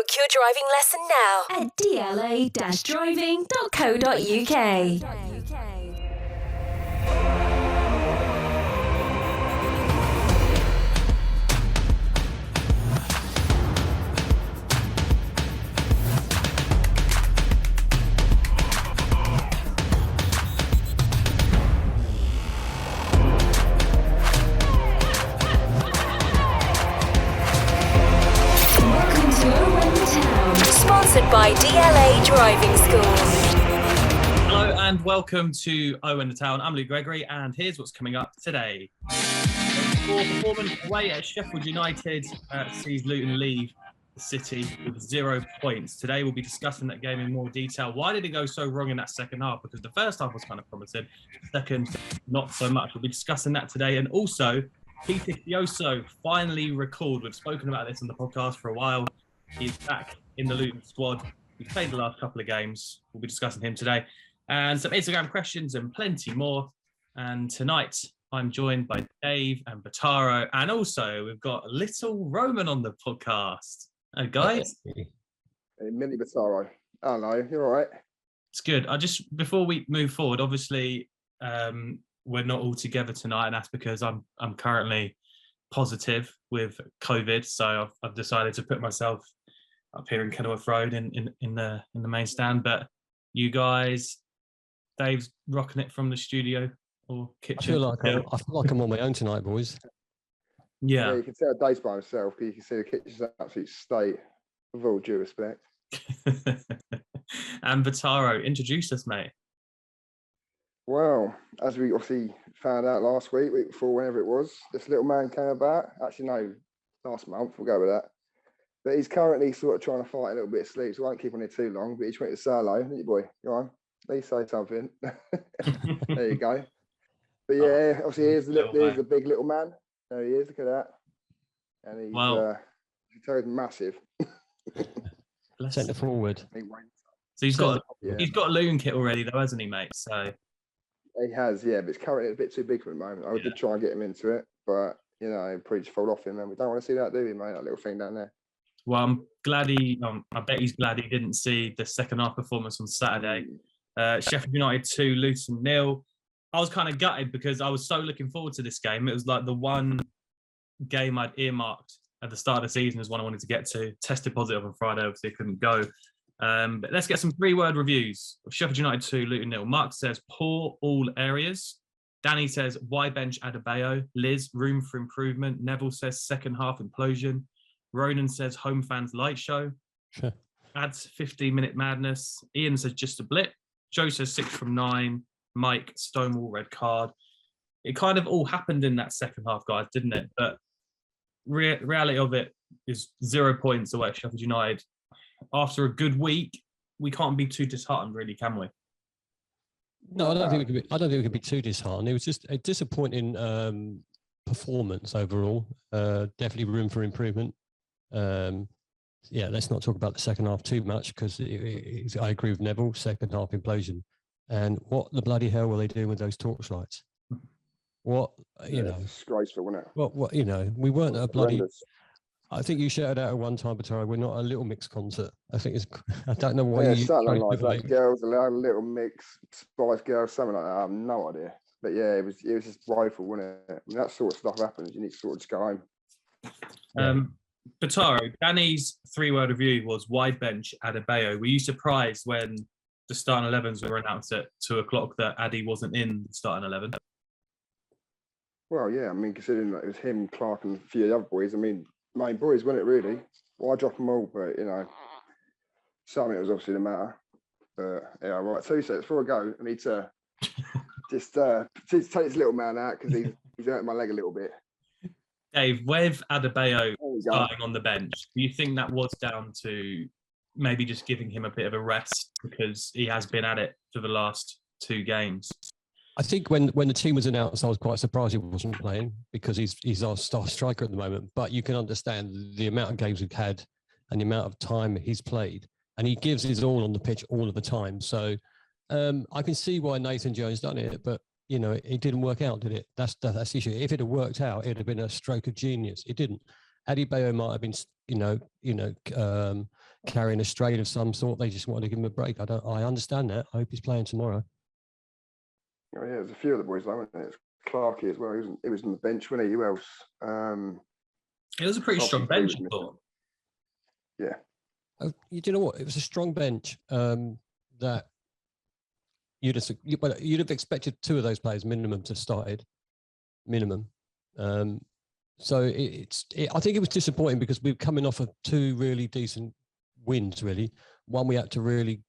Book your driving lesson now at dla-driving.co.uk. Sponsored by DLA Driving School. Hello and welcome to Owen the Town. I'm Luke Gregory and here's what's coming up today. For performance away at Sheffield United sees Luton leave the city with 0 points. Today we'll be discussing that game in more detail. Why did it go so wrong in that second half? Because the first half was kind of promising, the second not so much. We'll be discussing that today. And also, Peter Kioso finally recalled. We've spoken about this on the podcast for a while. He's back in the Luton squad. He's played the last couple of games. We'll be discussing him today. And some Instagram questions and plenty more. And tonight, I'm joined by Dave and Bataro. And also, we've got little Roman on the podcast. Hey, guys. Hey, Millie Bataro. Hello, you're all right? It's good. Before we move forward, obviously, we're not all together tonight. And that's because I'm currently positive with COVID. So I've decided to put myself up here in Kenilworth Road in the main stand. But you guys, Dave's rocking it from the studio or kitchen. I feel like I'm on my own tonight, boys. Yeah, you can tell Dave's by himself because you can see the kitchen's an absolute state, with all due respect. And Bataro, introduce us, mate. Well, as we obviously found out last week before, whenever it was, this little man came about. Actually, no, last month, we'll go with that. But he's currently sort of trying to fight a little bit of sleep, so I won't keep on here too long. But he just went to say hello, didn't you, boy? Go on, please say something. There you go. But yeah, obviously here's the big little man. There he is. Look at that. And he's massive. Centre forward. So he's got a Luton kit already, though, hasn't he, mate? So he has, yeah. But it's currently a bit too big for the moment. I did try and get him into it, but you know, pretty fall off him, and we don't want to see that, do we, mate? That little thing down there. Well, I'm glad I bet he's glad he didn't see the second half performance on Saturday. Sheffield United 2, Luton 0. I was kind of gutted because I was so looking forward to this game. It was like the one game I'd earmarked at the start of the season as one I wanted to get to. Tested positive on Friday, obviously couldn't go. But let's get some 3-word reviews of Sheffield United 2, Luton 0. Mark says, poor all areas. Danny says, why bench Adebayo? Liz, room for improvement. Neville says, second half implosion. Ronan says, home fans light show. Sure. Adds 15-minute madness. Ian says, just a blip. Joe says 6 from 9. Mike, Stonewall, red card. It kind of all happened in that second half, guys, didn't it? But reality of it is 0 points away at Sheffield United. After a good week, we can't be too disheartened, really, can we? No, I don't think we could be too disheartened. It was just a disappointing performance overall. Definitely room for improvement. Let's not talk about the second half too much because I agree with Neville. Second half implosion, and what the bloody hell were they doing with those torchlights? What disgraceful, wasn't it? What we weren't a bloody. Horrendous. I think you shouted out at one time, Bataro, we're not a Little Mix concert. I think it's. I don't know why you. Yeah, something like that. Girls, a Little Mix, Spice Girls, something like that. I have no idea. But yeah, it was just rifle, wasn't it? When that sort of stuff happens, you need to sort of just go home. Bataro, Danny's 3-word review was wide bench Adebayo. Were you surprised when the starting 11s were announced at 2:00 that Addy wasn't in the starting 11? Well, yeah, I mean, considering that it was him, Clark, and a few of the other boys, I mean, main boys, wasn't it, really? Why drop them all? But, you know, something was obviously the matter. But, yeah, right, 2 sets before I go, I need to just take this little man out because he's hurting my leg a little bit. Dave, with Adebayo starting on the bench, do you think that was down to maybe just giving him a bit of a rest because he has been at it for the last 2 games? I think when the team was announced, I was quite surprised he wasn't playing because he's our star striker at the moment. But you can understand the amount of games we've had and the amount of time he's played, and he gives his all on the pitch all of the time. So I can see why Nathan Jones done it, but you know, it didn't work out, did it? That's the issue. If it had worked out, it'd have been a stroke of genius. It didn't. Adebayo might have been, carrying a strain of some sort. They just wanted to give him a break. I understand that. I hope he's playing tomorrow. Oh, yeah, there's a few of the boys, though, wasn't it? Clarkey as well. He was on the bench, wasn't he? Who else? It was a pretty strong bench, I thought. Yeah. Do you know what? It was a strong bench that you'd have expected 2 of those players minimum to started. Minimum. So I think it was disappointing because we were coming off of 2 really decent wins, really. One we had to really,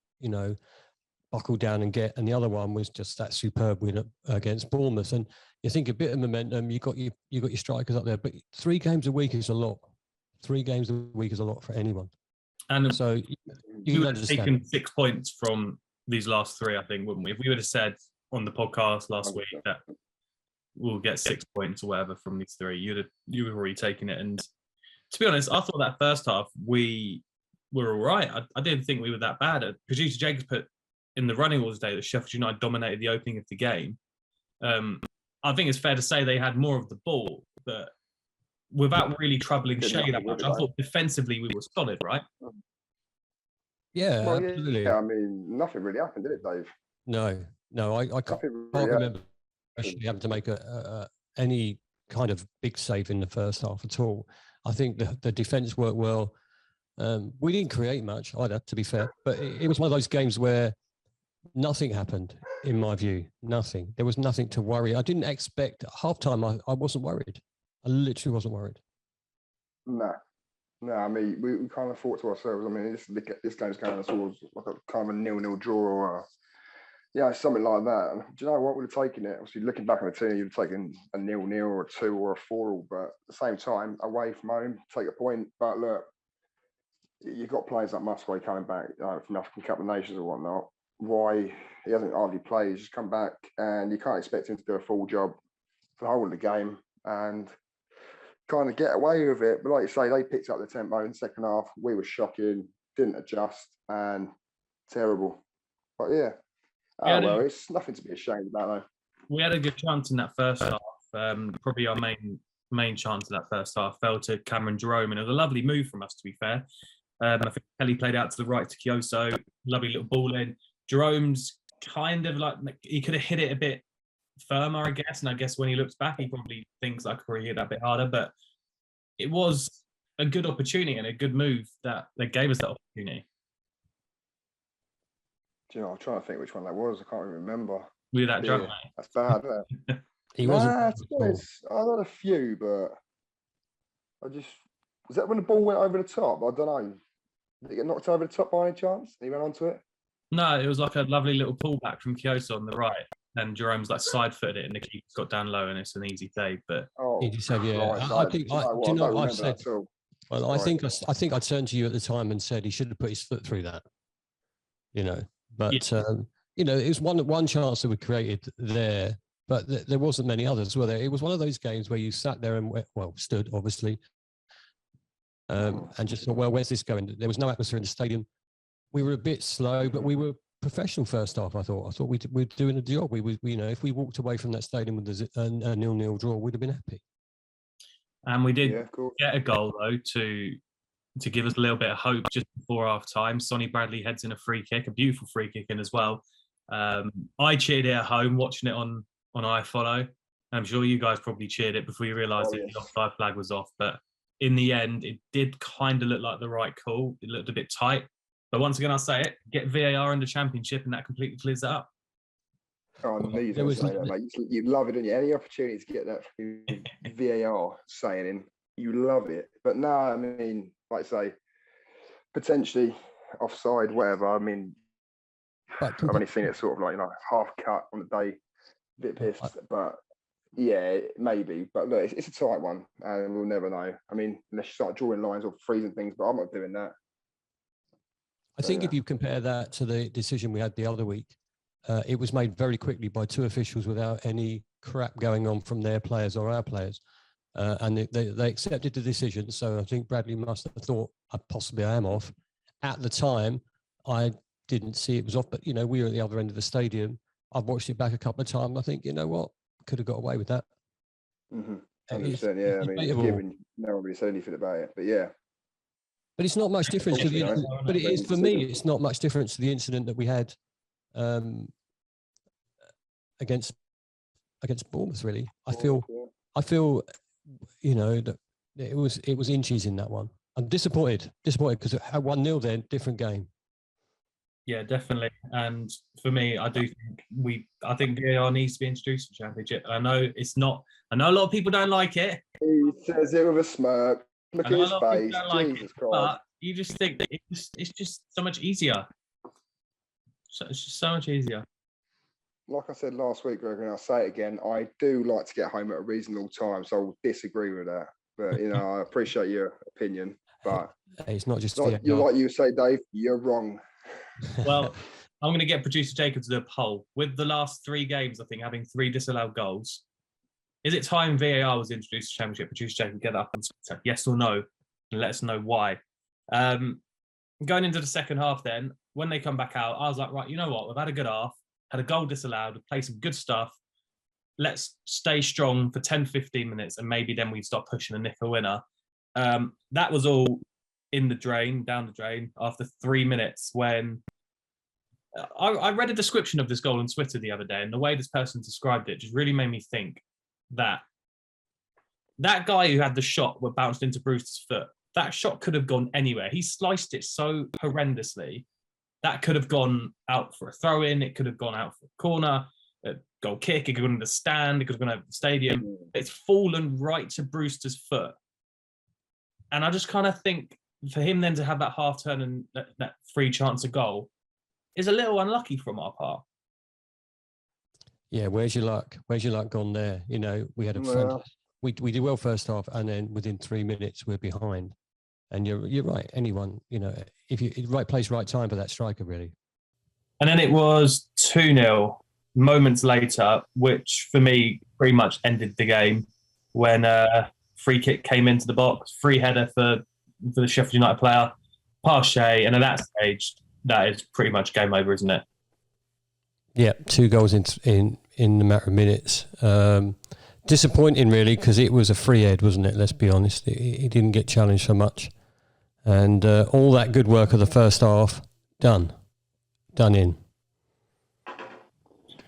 buckle down and get, and the other one was just that superb win against Bournemouth. And you think a bit of momentum, you got your strikers up there, but 3 games a week is a lot. 3 games a week is a lot for anyone. And so you would have taken 6 points from these last 3, I think, wouldn't we? If we would have said on the podcast last week that we'll get 6 points or whatever from these 3, you would have already taken it. And to be honest, I thought that first half we were all right. I didn't think we were that bad. Producer Jacobs put in the running all day that Sheffield United dominated the opening of the game. I think it's fair to say they had more of the ball, but without really troubling Shea that much. I thought defensively we were solid, right? Yeah, absolutely. Yeah, I mean, nothing really happened, did it, Dave? No, I can't remember actually having to make any kind of big save in the first half at all. I think the defence worked well. We didn't create much either, to be fair, but it was one of those games where nothing happened, in my view. Nothing. There was nothing to worry. I didn't expect at half-time. I wasn't worried. I literally wasn't worried. No, I mean, we kind of thought to ourselves, I mean, this game's going towards like a kind of a 0-0 draw or something like that. And do you know what? We'd have taken it. Obviously, looking back on the team, you'd have taken a 0-0 or a 2 or a 4, but at the same time, away from home, take a point. But look, you've got players like Musgrave coming back from African Cup of Nations or whatnot. Why he hasn't hardly played, he's just come back, and you can't expect him to do a full job for the whole of the game and kind of get away with it. But like you say, they picked up the tempo in the second half. We were shocking, didn't adjust, and terrible. But it's nothing to be ashamed about, though. We had a good chance in that first half. Probably our main chance in that first half fell to Cameron Jerome, and it was a lovely move from us, to be fair. I think Kelly played out to the right to Kioso, lovely little ball in. Jerome's kind of like, he could have hit it a bit firmer, I guess. And I guess when he looks back, he probably thinks I could have hit that a bit harder. But it was a good opportunity and a good move that gave us that opportunity. Do you know, I'm trying to think which one that was. I can't even remember. We were that drunk, mate. That's bad, isn't it? He wasn't. I had a few, but was that when the ball went over the top? I don't know. Did it get knocked over the top by any chance? And he went onto it? No, it was like a lovely little pullback from Kioso on the right. And Jerome's like side-footed it and the keeper's got down low and it's an easy save. But he just said, I think, do you know what I said? Well, I think I turned to you at the time and said he should have put his foot through that. But it was one chance that we created there, but there wasn't many others, were there? It was one of those games where you sat there and stood obviously, and just thought, well, where's this going? There was no atmosphere in the stadium. We were a bit slow, but we were professional first half. I thought we were doing a job. If we walked away from that stadium with a 0-0 draw, we'd have been happy. And we did get a goal though to give us a little bit of hope just before half time. Sonny Bradley heads in a free kick, a beautiful free kick in as well. I cheered it at home watching it on iFollow. I'm sure you guys probably cheered it before you realised that the offside flag was off. But in the end, it did kind of look like the right call. It looked a bit tight. But once again, I'll say it, get VAR in the Championship and that completely clears it up. Oh, no, you don't say that, mate. You love it, don't you? Any opportunity to get that VAR saying in, you love it. But no, I mean, like I say, potentially offside, whatever. I mean, I've only seen it sort of like, half cut on the day, a bit pissed. But yeah, maybe. But look, it's a tight one and we'll never know. I mean, unless you start drawing lines or freezing things, but I'm not doing that. I think if you compare that to the decision we had the other week, it was made very quickly by 2 officials without any crap going on from their players or our players. And they accepted the decision. So I think Bradley must have thought, possibly I am off. At the time, I didn't see it was off, but, we were at the other end of the stadium. I've watched it back a couple of times. I think, you know what? Could have got away with that. Mm-hmm. 100%. Yeah, I mean, it's given. No one really said anything about it, but yeah. But it's not much difference to the. Yeah. But it is for me. It's not much difference to the incident that we had against Bournemouth. Really, I feel, that it was inches in that one. I'm disappointed because at 1-0 then, different game. Yeah, definitely. And for me, I think VAR needs to be introduced to the Championship. I know it's not. I know a lot of people don't like it. He says it with a smirk. Look at his face. Jesus Christ. But you just think it's just so much easier. So it's just so much easier. Like I said last week, Greg, and I'll say it again, I do like to get home at a reasonable time, so I'll disagree with that. But, I appreciate your opinion. But it's not just you're like you say, Dave, you're wrong. Well, I'm going to get producer Jacob to do a poll. With the last 3 games, I think, having 3 disallowed goals, is it time VAR was introduced to Championship? Producer Jacob, get that up on Twitter. Yes or no? And let us know why. Going into the second half then, when they come back out, I was like, right, you know what? We've had a good half, had a goal disallowed, we've played some good stuff. Let's stay strong for 10, 15 minutes, and maybe then we start pushing and nick a winner. That was all down the drain after 3 minutes when I read a description of this goal on Twitter the other day, and the way this person described it just really made me think that guy who had the shot that bounced into Brewster's foot, that shot could have gone anywhere. He sliced it so horrendously. That could have gone out for a throw-in. It could have gone out for a corner, a goal kick. It could have gone in the stand. It could have gone out of the stadium. It's fallen right to Brewster's foot. And I just kind of think for him then to have that half turn and that free chance of goal is a little unlucky from our part. Yeah, where's your luck? Where's your luck gone there? We had we did well first half, and then within 3 minutes we're behind. And you're right. Anyone, if you right place, right time for that striker, really. And then it was 2-0 moments later, which for me pretty much ended the game when free kick came into the box, free header for the Sheffield United player, Pache, and at that stage, that is pretty much game over, isn't it? Yeah, 2 goals in the matter of minutes. Disappointing, really, because it was a free head, wasn't it? Let's be honest. He didn't get challenged so much. And all that good work of the first half, done in.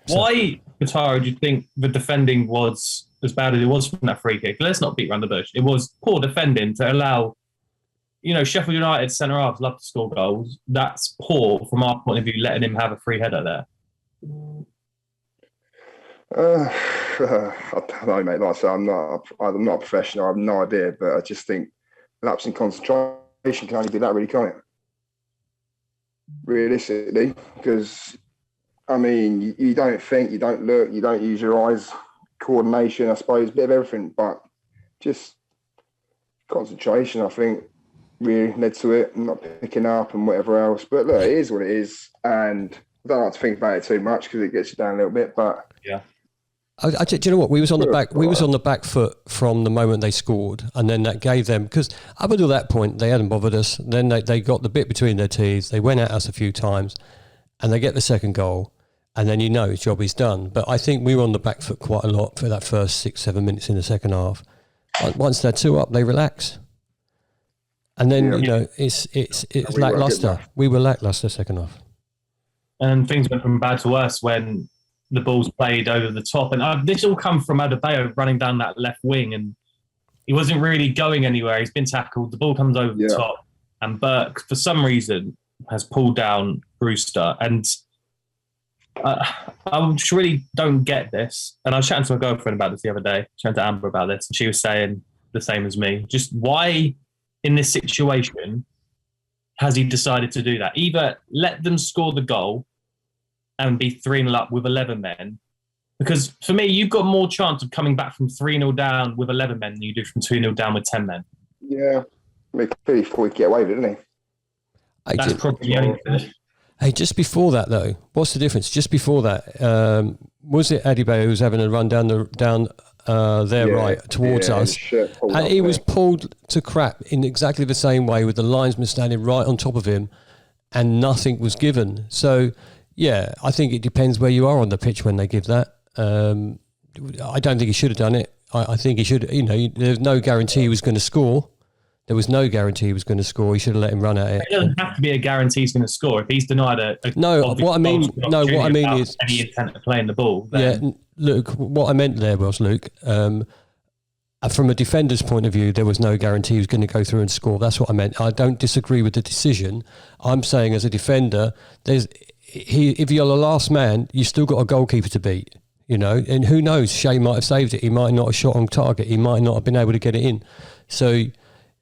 Why, Katara, do you think the defending was as bad as it was from that free kick? Let's not beat around the bush. It was poor defending to allow, Sheffield United centre-halves love to score goals. That's poor from our point of view, letting him have a free header there. I don't know, mate. Like I say, I'm not a professional. I have no idea, but I just think lapse in concentration can only be that, really, can't it? Realistically, because you don't think, you don't look, you don't use your eyes, coordination, I suppose, a bit of everything, but just concentration, I think, really led to it, not picking up and whatever else. But look, it is what it is, and I don't like to think about it too much because it gets you down a little bit. But yeah. Do you know what? We was on the back. We was on the back foot from the moment they scored, and then that gave them, because up until that point they hadn't bothered us. Then they got the bit between their teeth. They went at us a few times, and they get the second goal, and then his job is done. But I think we were on the back foot quite a lot for that first 6-7 minutes in the second half. Once they're 2 up, they relax, and then it's lackluster. We were lackluster second half, and things went from bad to worse when the ball's played over the top. And this all come from Adebayo running down that left wing, and he wasn't really going anywhere. He's been tackled. The ball comes over the top, and Burke, for some reason, has pulled down Brewster. And I just really don't get this. And I was chatting to my girlfriend about this the other day, chatting to Amber about this, and she was saying the same as me. Just why, in this situation, has he decided to do that? Either let them score the goal and be 3-0 up with 11 men. Because for me, you've got more chance of coming back from 3-0 down with 11 men than you do from 2-0 down with 10 men. Yeah. Clearly thought he'd get away with it, didn't he? That's probably the only thing. Hey, just before that, though, what's the difference? Just before that, was it Adebayo who was having a run down right towards us? And he was pulled to crap in exactly the same way, with the linesman standing right on top of him, and nothing was given. So, I think it depends where you are on the pitch when they give that. I don't think he should have done it. I think he should. There's no guarantee he was going to score. There was no guarantee he was going to score. He should have let him run at it. It doesn't have to be a guarantee he's going to score. If he's denied what I mean is any intent of playing the ball. Then, Luke. What I meant there was, Luke. From a defender's point of view, there was no guarantee he was going to go through and score. That's what I meant. I don't disagree with the decision. I'm saying as a defender, if you're the last man, you've still got a goalkeeper to beat. And who knows? Shea might have saved it. He might not have shot on target. He might not have been able to get it in. So,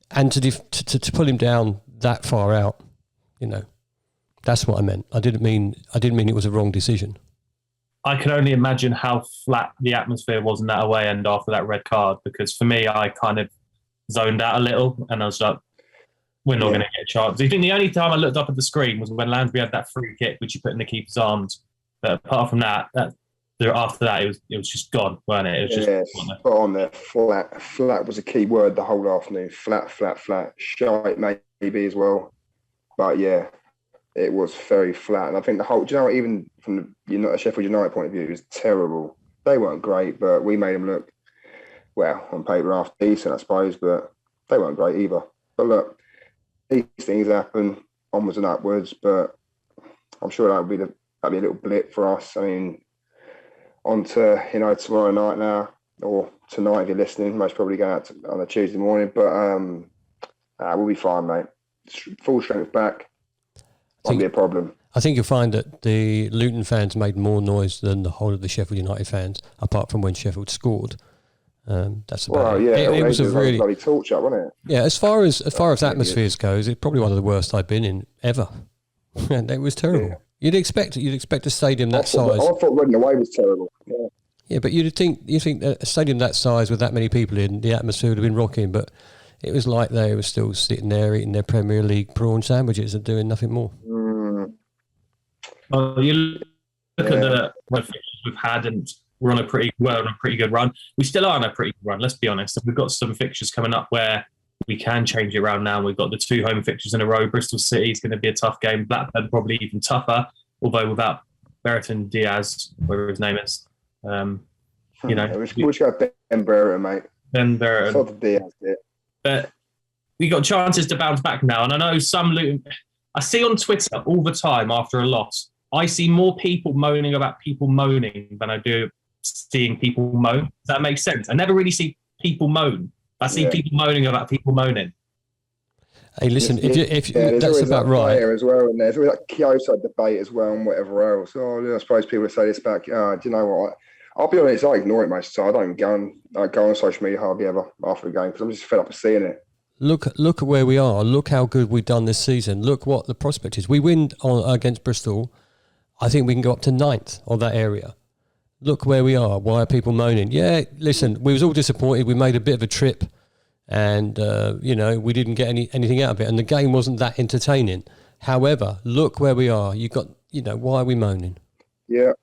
and to pull him down that far out, that's what I meant. I didn't mean it was a wrong decision. I can only imagine how flat the atmosphere was in that away end after that red card, because for me, I kind of zoned out a little and I was like, we're not going to get a chance. I think the only time I looked up at the screen was when Lansbury had that free kick, which he put in the keeper's arms. But apart from that after that, it was just gone, weren't it? It was just spot on there. Flat was a key word the whole afternoon. Flat. Shite maybe as well. But yeah, it was very flat. And I think even from the Sheffield United point of view, it was terrible. They weren't great, but we made them look, well, on paper, half decent, I suppose, but they weren't great either. But look, these things happen, onwards and upwards, but I'm sure that'd be a little blip for us. I mean, on to, tomorrow night now, or tonight if you're listening, most probably going out on a Tuesday morning, but we'll be fine, mate. Full strength back. Won't be a problem. I think you'll find that the Luton fans made more noise than the whole of the Sheffield United fans, apart from when Sheffield scored. That's about it. It was a really bloody torch up, wasn't it? Yeah, as far as atmospheres goes, it's probably one of the worst I've been in ever. And it was terrible. Yeah. You'd expect a stadium that size. I thought Reading away was terrible. Yeah, but you think a stadium that size with that many people in, the atmosphere would have been rocking, but it was like they were still sitting there eating their Premier League prawn sandwiches and doing nothing more. Well, you look at the fixtures we've had, and we're on a pretty good run. We still are on a pretty good run, let's be honest. We've got some fixtures coming up where we can change it around now. We've got the 2 home fixtures in a row. Bristol City is going to be a tough game. Blackburn probably even tougher, although without Brereton Diaz, whatever his name is. We should go Ben Brereton, mate. Ben Brereton. Sort of Diaz bit. But we got chances to bounce back now. And I know some Luton... I see on Twitter all the time after a loss, I see more people moaning about people moaning than I do seeing people moan. Does that make sense? I never really see people moan. I see people moaning about people moaning. Hey, listen, if that's about right. As well, and there's always that Kioso debate as well and whatever else. I suppose people would say this back. Do you know what? I'll be honest, I ignore it most of the time. I don't even go on social media hardly ever after the game because I'm just fed up of seeing it. Look at where we are. Look how good we've done this season. Look what the prospect is. We win against Bristol. I think we can go up to 9th on that area. Look where we are. Why are people moaning? Yeah, listen, we was all disappointed. We made a bit of a trip and, we didn't get anything out of it. And the game wasn't that entertaining. However, look where we are. Why are we moaning? Yeah.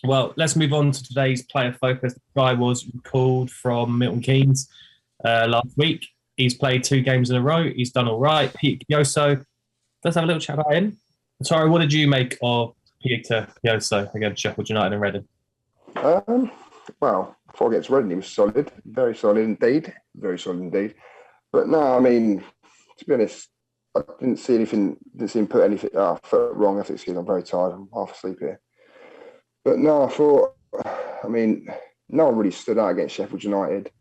Well, let's move on to today's player focus. The guy was recalled from Milton Keynes last week. He's played 2 games in a row. He's done all right. Peter Kioso. Let's have a little chat about him. Sorry, what did you make of Peter Kioso against Sheffield United and Reading? Well, before against Reading, he was solid. Very solid indeed. Very solid indeed. But no, I mean, to be honest, I didn't see him put anything foot wrong. I think I'm very tired. I'm half asleep here. But no, no one really stood out against Sheffield United.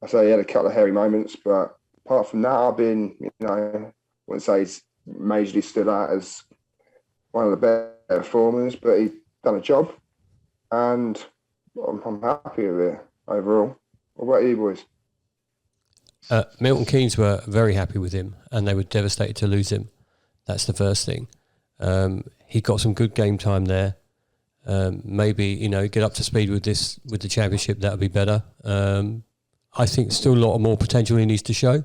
I say he had a couple of hairy moments, but apart from that, I've been, I wouldn't say he's majorly stood out as one of the better performers, but he's done a job, and I'm happy with it overall. What about you boys? Milton Keynes were very happy with him, and they were devastated to lose him. That's the first thing. He got some good game time there. Maybe get up to speed with the championship. That would be better. I think still a lot more potential he needs to show.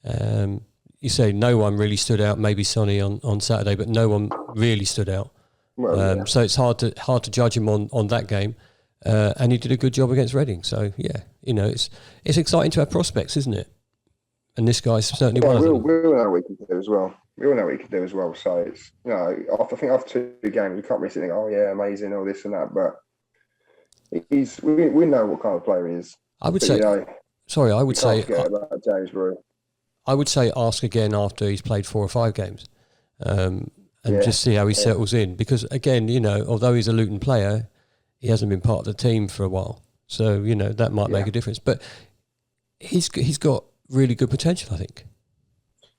You say no one really stood out. Maybe Sonny on Saturday, but no one really stood out. Well, so it's hard to judge him on that game. And he did a good job against Reading. So yeah, it's exciting to have prospects, isn't it? And this guy's certainly one of them. We all know what he can do as well. So it's I think after 2 games we can't really think, oh yeah, amazing, all this and that. But We know what kind of player he is. I would But, say, you know, sorry, I you would can't say, forget about James Brew. I would say ask again after he's played 4 or 5 games, and just see how he settles in. Because again, you know, although he's a Luton player, he hasn't been part of the team for a while, so you know that might make a difference. But he's got really good potential, I think.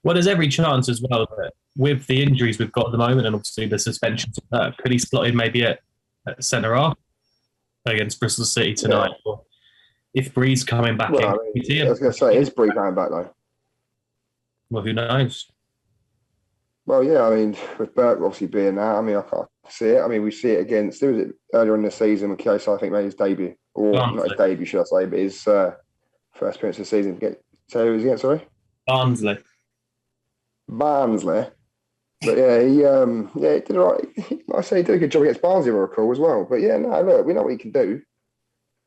Well, there's every chance as well that with the injuries we've got at the moment, and obviously the suspensions, could he slot in maybe at centre half against Bristol City tonight? Yeah. Or if Bree's coming back Well, in, I was going to say, is Bree coming back though? Well, who knows? Well, yeah, I mean, with Burke obviously being out, I mean, I can't see it. I mean, we see it against, who was it earlier in the season when Kioso, I think, made his debut. Or not his debut, should I say, but his first appearance of the season. Say who was against, sorry? Barnsley. Barnsley. But yeah, he did all right. I say he did a good job against Barnsley, if I recall, as well. But yeah, no, look, we know what he can do.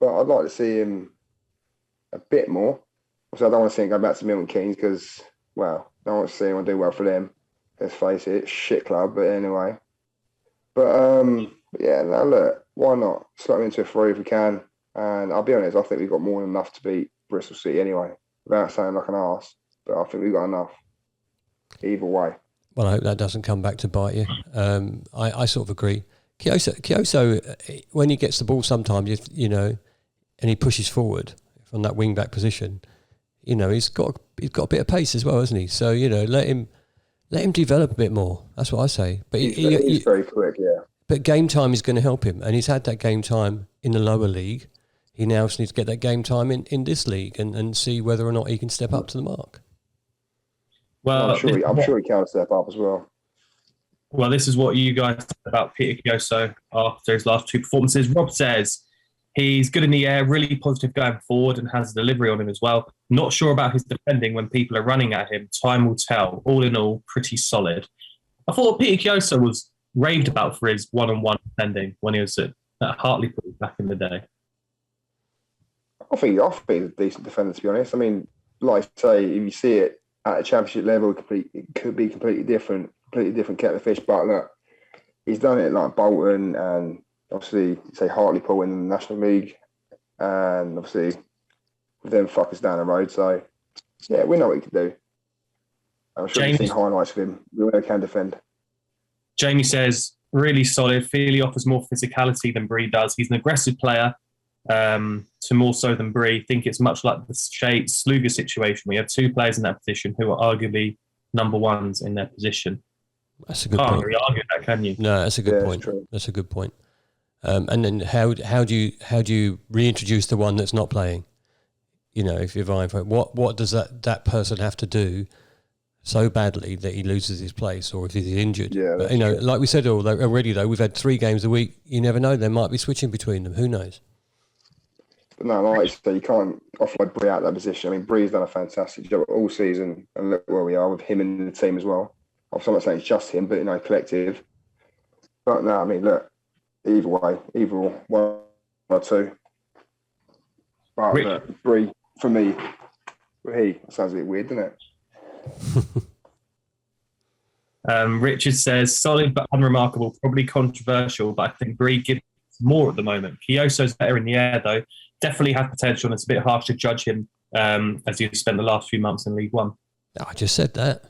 But I'd like to see him a bit more. So I don't want to see him go back to Milton Keynes because, well, I don't want to see him do well for them. Let's face it, shit club, but anyway. But yeah, no, look, why not? Slot him into a 3 if we can. And I'll be honest, I think we've got more than enough to beat Bristol City anyway, without sounding like an arse. But I think we've got enough. Either way. Well, I hope that doesn't come back to bite you. I sort of agree. Kioso, when he gets the ball sometimes, you know, and he pushes forward from that wing back position, you know, he's got a bit of pace as well, hasn't he? So, you know, let him develop a bit more. That's what I say. But he's very quick, yeah. But game time is going to help him, and he's had that game time in the lower league. He now just needs to get that game time in this league and see whether or not he can step up to the mark. Well, I'm sure he can step up as well. Well, this is what you guys said about Peter Kioso after his last 2 performances. Rob says he's good in the air, really positive going forward, and has a delivery on him as well. Not sure about his defending when people are running at him. Time will tell. All in all, pretty solid. I thought Peter Kioso was raved about for his one-on-one defending when he was at Hartlepool back in the day. I think he's a decent defender, to be honest. I mean, like I say, if you see it at a championship level, it could be completely different kettle of fish. But look, he's done it like Bolton and obviously, say Hartlepool in the National League, and obviously with them fuckers down the road. So yeah, we know what he can do. I'm sure you've seen highlights of him. We know he can defend. Jamie says really solid. Feel he offers more physicality than Bree does. He's an aggressive player. To more so than Bree. Think it's much like the Sluga situation. We have 2 players in that position who are arguably number ones in their position. That's a good point. Can't really argue that, can you? No, that's a good point. That's a good point. And then how do you reintroduce the one that's not playing? You know, if you're vying for it, what does that person have to do so badly that he loses his place, or if he's injured? Yeah, but, you know, like we said already, though, we've had 3 games a week. You never know; they might be switching between them. Who knows? But no, like you say, you can't offload Bree out of that position. I mean, Bree's done a fantastic job all season, and look where we are with him in the team as well. Obviously, I'm not saying it's just him, but you know, collective. But no, I mean, look, either way, either one or 2. But look, Bree, for me, that sounds a bit weird, doesn't it? Richard says solid but unremarkable, probably controversial, but I think Bree gives more at the moment. Kioso's better in the air though. Definitely has potential, and it's a bit harsh to judge him as he's spent the last few months in League One. I just said that.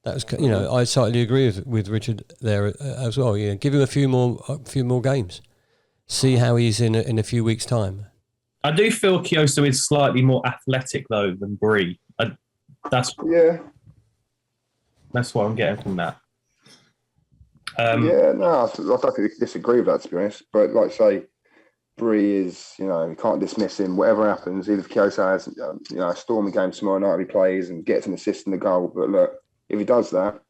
That was, you know, I slightly agree with Richard there as well. You know, give him a few more games, see how he's in a few weeks' time. I do feel Kioso is slightly more athletic though than Bree. That's what I'm getting from that. I don't disagree with that, to be honest. But like I say, Bree is, you know, you can't dismiss him. Whatever happens, even if Kioso has, you know, a stormy game tomorrow night, he plays and gets an assist and the goal. But look, if he does that,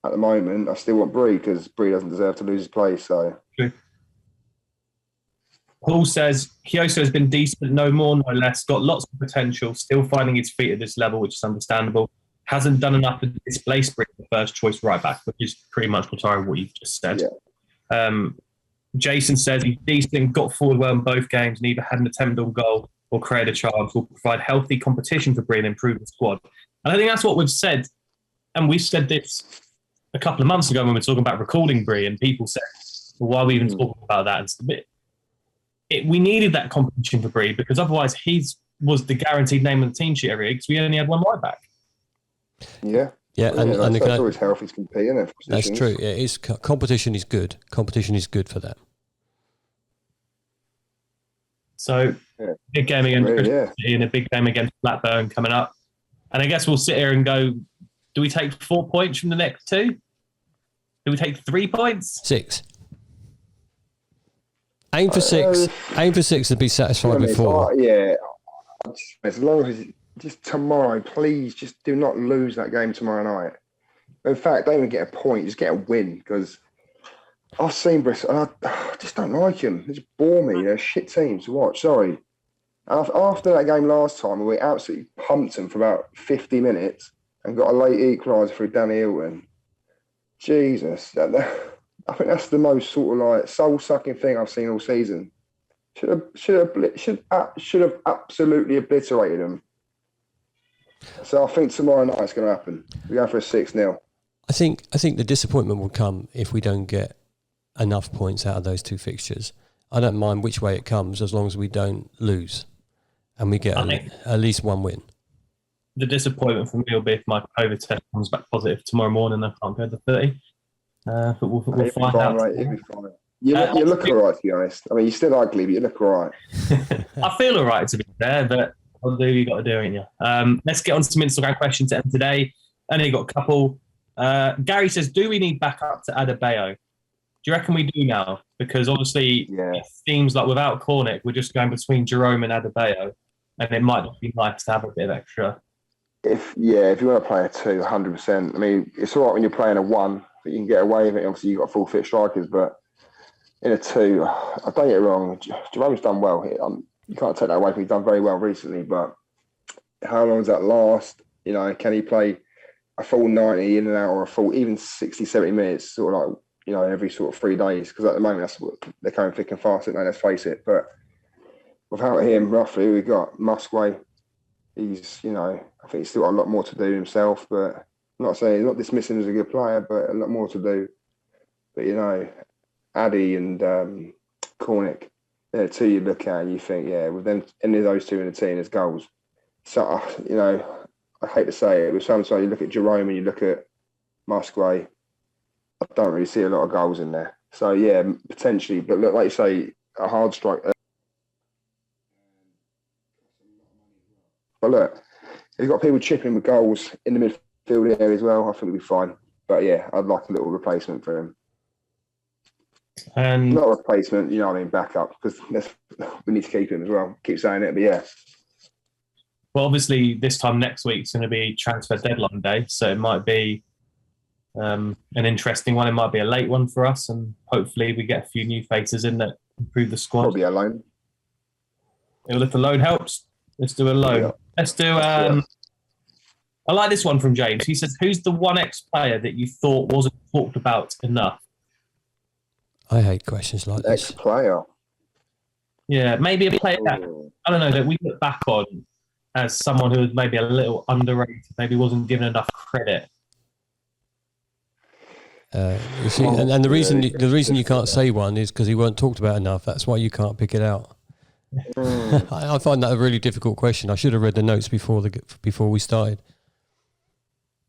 at the moment, I still want Bree because Bree doesn't deserve to lose his place. So. True. Paul says Kioso has been decent, no more, no less. Got lots of potential. Still finding his feet at this level, which is understandable. Hasn't done enough to displace Bree, the first choice right back, which is pretty much what you've just said. Yeah. Jason says he's decent, got forward well in both games, and either had an attempt on goal or created a chance. Will provide healthy competition for Bree and improve the squad. And I think that's what we've said. And we said this a couple of months ago when we were talking about recalling Bree, and people said, well, why are we even talking about that? It's a bit. we needed that competition for Bree because otherwise was the guaranteed name of the team sheet every week because we only had one right back. Yeah. Yeah, Well, and that's always healthy to compete, isn't it? That's true. Yeah, it's competition is good. Competition is good for that. So big game against Really, Bristol City and a big game against Blackburn coming up. And I guess we'll sit here and go, do we take 4 points from the next two? Do we take 3 points? 6. Aim for 6. Aim for 6 and be satisfied with 4. Yeah. As long as just tomorrow, please just do not lose that game tomorrow night. In fact, don't even get a point, just get a win because I've seen Bristol and I just don't like them. They just bore me. They're a shit team to watch. Sorry. After that game last time, we absolutely pumped them for about 50 minutes and got a late equaliser through Danny Hilton. Jesus. I think that's the most sort of like soul-sucking thing I've seen all season. Should have absolutely obliterated them. So I think tomorrow night it's going to happen. We're going for a 6-0. I think the disappointment will come if we don't get enough points out of those two fixtures. I don't mind which way it comes as long as we don't lose and we get at least one win. The disappointment for me will be if my COVID test comes back positive tomorrow morning and I can't go to 30. But we'll find out. Right, it'll be fine. You look all right, to be honest. I mean, you're still ugly, but you look all right. I feel all right, to be fair, but I'll do what you got to do, ain't you? Let's get on to some Instagram questions to end today. I only got a couple. Gary says, do we need backup to Adebayo? Do you reckon we do now? Because obviously it seems like without Cornick, we're just going between Jerome and Adebayo, and it might be nice to have a bit of extra. If you want to play a 2, 100%. I mean, it's all right when you're playing a 1, but you can get away with it. Obviously, you've got full fit strikers, but in a 2, I don't get it wrong. Jerome's done well here. You can't take that away from him. He's done very well recently, but how long does that last? You know, can he play a full 90 in and out or a full, even 60, 70 minutes, sort of like, you know, every sort of 3 days? Because at the moment, that's what they're coming thick and fast, aren't they? Let's face it. But without him, roughly, we've got Musgrave. He's, you know, I think he's still got a lot more to do himself, but I'm not saying, not dismissing him as a good player, but a lot more to do. But, you know, Addy and Cornick, they're 2 you look at and you think, yeah, with them, any of those 2 in the team, there's goals. So, you know, I hate to say it, but sometimes you look at Jerome and you look at Musgrave, I don't really see a lot of goals in there. So, yeah, potentially, but look, like you say, a hard strike. But look, if you've got people chipping with goals in the midfield area as well, I think we'll be fine. But yeah, I'd like a little replacement for him. And not a replacement, you know what I mean, backup, because we need to keep him as well. Keep saying it, but yeah. Well, obviously, this time next week's going to be transfer deadline day, so it might be an interesting one. It might be a late one for us, and hopefully we get a few new faces in that improve the squad. Probably a loan. Well, if the loan helps, let's do a loan. Yeah. Let's do. I like this one from James. He says, "Who's the one ex-player that you thought wasn't talked about enough?" I hate questions like this. Ex-player. Yeah, maybe a player that, I don't know, that we look back on as someone who was maybe a little underrated, maybe wasn't given enough credit. You see, and the reason you can't say one is because he weren't talked about enough. That's why you can't pick it out. I find that a really difficult question. I should have read the notes before we started.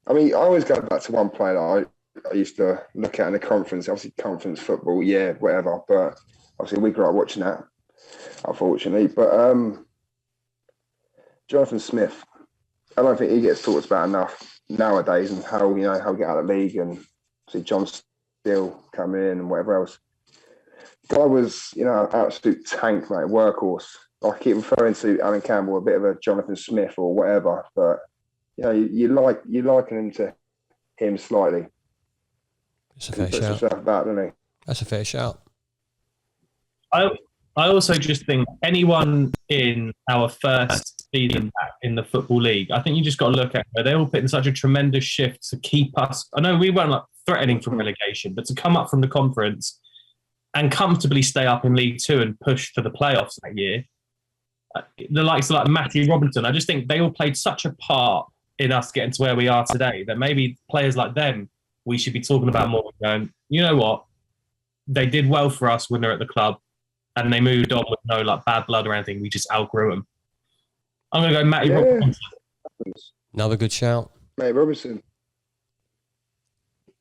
I mean, I always go back to one player that I used to look at in the conference. Obviously, conference football, yeah, whatever. But obviously, we grew up watching that, unfortunately. But Jonathan Smith, I don't think he gets talked about enough nowadays, and how we get out of the league, and see John Steele come in and whatever else. Guy was, absolute tank, mate, workhorse. I keep referring to Alan Campbell, a bit of a Jonathan Smith or whatever, but you liken him to him slightly. It's a fair shout. shout. Doesn't he? That's a fair shout. I also just think anyone in our first season back in the Football League, I think you just got to look at it. They all put in such a tremendous shift to keep us. I know we weren't threatening from relegation, but to come up from the conference and comfortably stay up in League Two and push to the playoffs that year. The likes of Matty Robinson, I just think they all played such a part in us getting to where we are today that maybe players like them we should be talking about more. Going, you know what? They did well for us when they're at the club, and they moved on with no like bad blood or anything. We just outgrew them. I'm going to go Matty Yeah. Robinson. Another good shout. Mate, Robertson.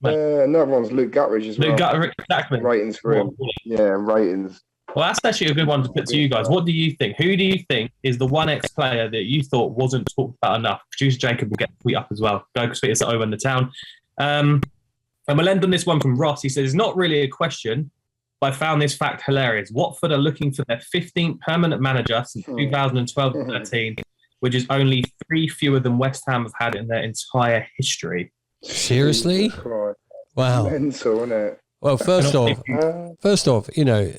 Mate. Another one's Luke Guttridge as well. Luke Guttridge, exactly. Ratings for him. Yeah, ratings. Well, that's actually a good one to put to you guys. What do you think? Who do you think is the one ex-player that you thought wasn't talked about enough? Producer Jacob will get the tweet up as well. Go tweet us at Over in the Town. And we'll end on this one from Ross. He says, it's not really a question, but I found this fact hilarious. Watford are looking for their 15th permanent manager since 2012-13, which is only 3 fewer than West Ham have had in their entire history. Seriously? Wow. Mental, isn't it? Well, first off, you know,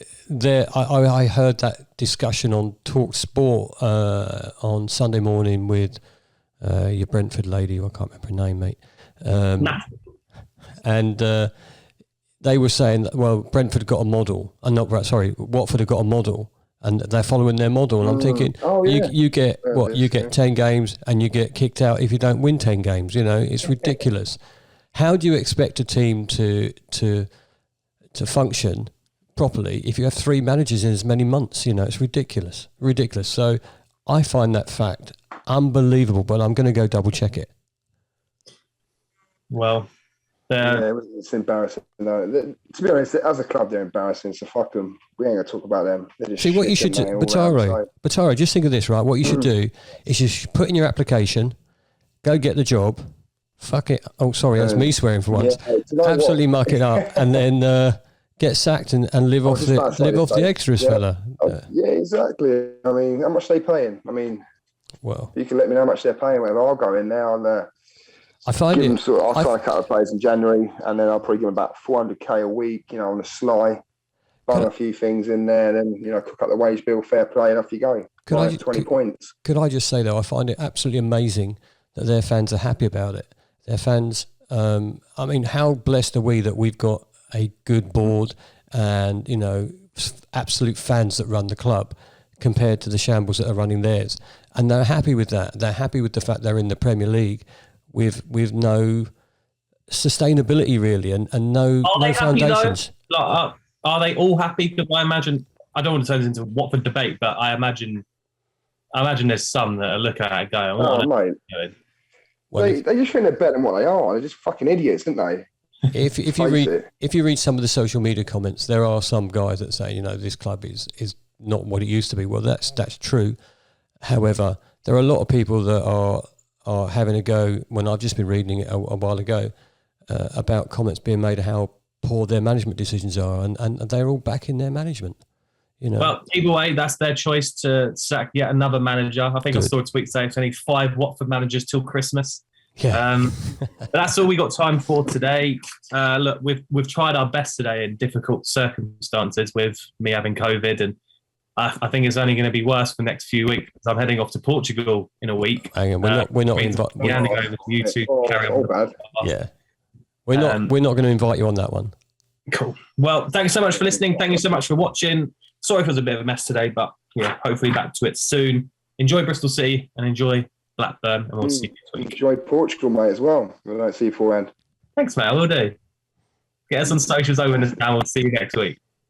I heard that discussion on Talk Sport on Sunday morning with your Brentford lady. I can't remember her name, mate. And they were saying that, well, Brentford got a model. Watford have got a model, and they're following their model. And I'm thinking, you get you get 10 games, and you get kicked out if you don't win 10 games. You know, it's ridiculous. How do you expect a team to function properly if you have 3 managers in as many months? You know, it's ridiculous. So I find that fact unbelievable, but I'm going to go double check it. Well, it's embarrassing. No, to be honest, as a club, they're embarrassing. So fuck them. We ain't gonna talk about them. See what you should do, Bataro. Just think of this, right? What you should do is just put in your application, go get the job. Fuck it. Oh, sorry, that's me swearing for once. Absolutely muck it up, and then get sacked and live off the extras, fella. Yeah, exactly. I mean, how much are they paying? I mean, well, you can let me know how much they're paying. Whatever. I'll go in there and I find I'll sign a couple of players in January, and then I'll probably give them about 400k a week. You know, on the sly, bung a few things in there, and then cook up the wage bill, fair play, and off you go. 20 points. Could I just say though, I find it absolutely amazing that their fans are happy about it. Their fans, I mean, how blessed are we that we've got a good board and, absolute fans that run the club compared to the shambles that are running theirs. And they're happy with that. They're happy with the fact they're in the Premier League with no sustainability really and no foundations. Like, are they all happy? Because I imagine, I don't want to turn this into a Watford debate, but I imagine there's some that are looking at it going, what are they doing? They just think they're better than what they are. They're just fucking idiots, aren't they? If you read some of the social media comments, there are some guys that say, this club is not what it used to be. Well, that's true. However, there are a lot of people that are having a go. When I've just been reading it a while ago about comments being made of how poor their management decisions are, and they're all back in their management. Well, either way, that's their choice to sack yet another manager. I think I saw a tweet saying it's only 5 Watford managers till Christmas. Yeah. But that's all we got time for today. Look, we've tried our best today in difficult circumstances with me having COVID, and I think it's only going to be worse for the next few weeks because I'm heading off to Portugal in a week. Hang on, we're not inviting. We're handing over to you to carry on. Bad. Yeah, we're not going to invite you on that one. Cool. Well, thank you so much for listening. Thank you so much for watching. Sorry if it was a bit of a mess today, but hopefully back to it soon. Enjoy Bristol City and enjoy Blackburn, and we'll see you next week. Enjoy Portugal, mate, as well. We'll see you beforehand. Thanks, mate. I will do. Get us on socials over in this town. We'll see you next week.